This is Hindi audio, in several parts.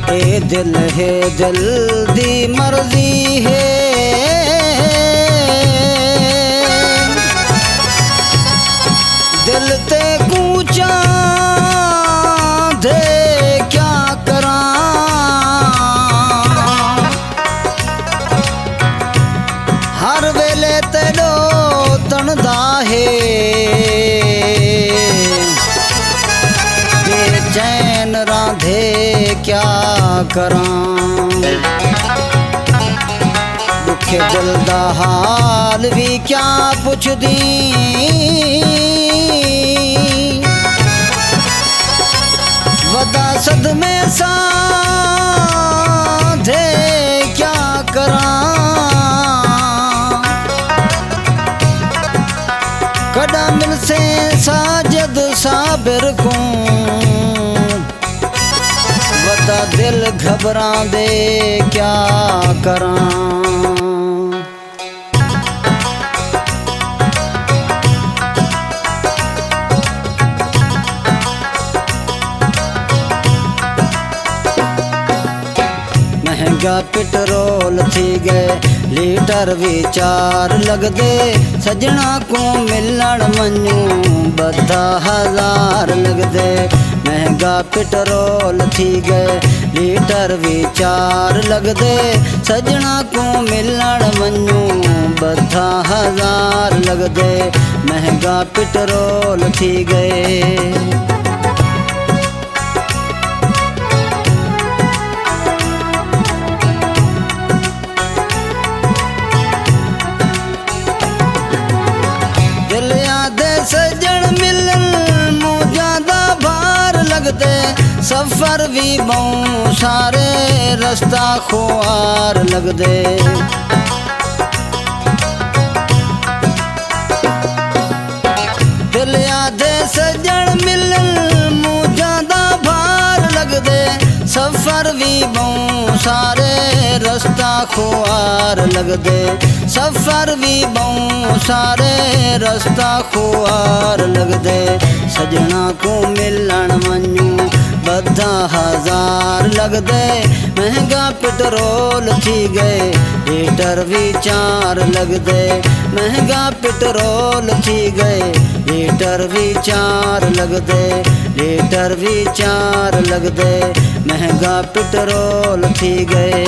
ए दिल है दिल दी मर्जी है, दिल ते कूचा दे क्या करा, हर वेले तेरो तणदा है, बेचैन राधे क्या करां, दुखे दिल दा हाल भी क्या पुछदी, वदा सदमे साधे क्या करां, कदा मिलसे साजद साबिर को, वदा दिल घबरा दे क्या करां। महंगा पेट्रोल थी गए लीटर भी 4 लगदे, सजना को मिलण मनु बद्धा 1000 लगदे। महंगा पेट्रोल थी गए लीटर भी 4 लगदे, सजना को मिलण मनु बद्धा 1000 लगदे। महंगा पेट्रोल थी गए। सजन मिलन मौजा दा भार लगदे, सफर भी बहु सारे रस्ता खुआर लगदे। दिल आदे सजन मिलन मौजा दा भार लगदे, सफर भी बहु सारे रस्ता खुआर लगदे। सफर भी बहु सारे रस्ता खुआर लगदे, सजना को मिलन मनु बद्धा 1000 लगदे। महंगा पेट्रोल थी गए लीटर भी 4 लगदे। महंगा पेट्रोल थी गए लीटर भी 4 लगदे। लीटर भी 4 लगदे। महंगा पेट्रोल थी गए।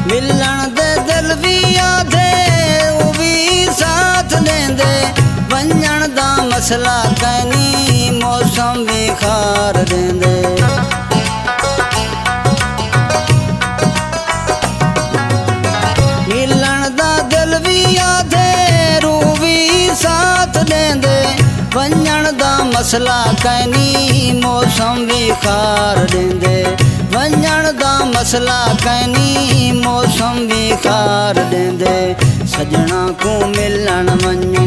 मिलन दे दिल भी आधे वो भी साथ लेंदे, वंजन दा मसला कैनी मौसम भी खार देंदे। मिलन दा दिल भी आधे रू भी साथ लेंदे, वंजन दा मसला कैनी मौसम भी खार देंदे। वंजन दा मसला कैनी मौसम भी खार देंदे। सजना को मिलन मनु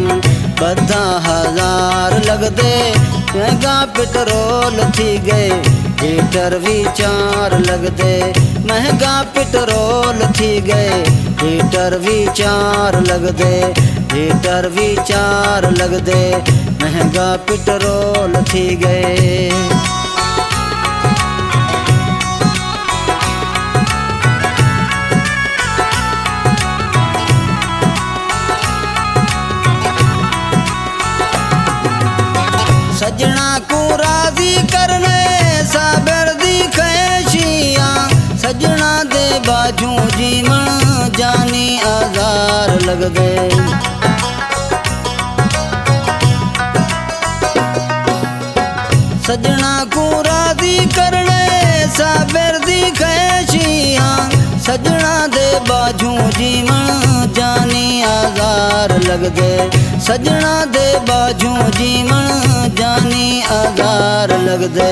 बद्धा 1000 लगदे। महंगा पेट्रोल थी गए लीटर भी 4 लगदे। महंगा पेट्रोल थी गए लीटर भी 4 लगदे। लीटर भी 4 लगदे। महंगा पेट्रोल थी गए। सजना को राजी करने साबर दी ख्वाहिशियां, सजना दे बाजू जीवन जानी आजार लगदे। सजना को राजी करने साबर दी ख्वाहिशियां, सजना दे बाजू जीवन जानी आजार लगदे। सजना दे बाजू जीवन जानी आजार लगदे।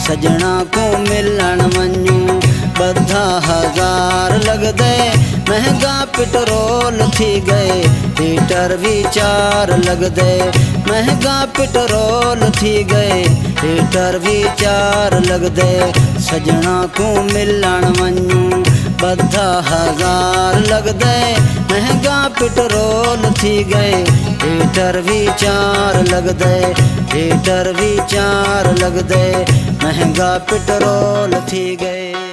सजना को मिलन मनु बद्धा 1000 लगदे। महंगा पेट्रोल थी गए लीटर भी 4 लगदे। महंगा पेट्रोल थी गए लीटर भी 4 लगदे सजना को मिलन वञूं बद्धा 1000 लगदे महंगा पेट्रोल थी गए लीटर भी 4 लगदे लीटर भी 4 लगदे महंगा पेट्रोल थी गए।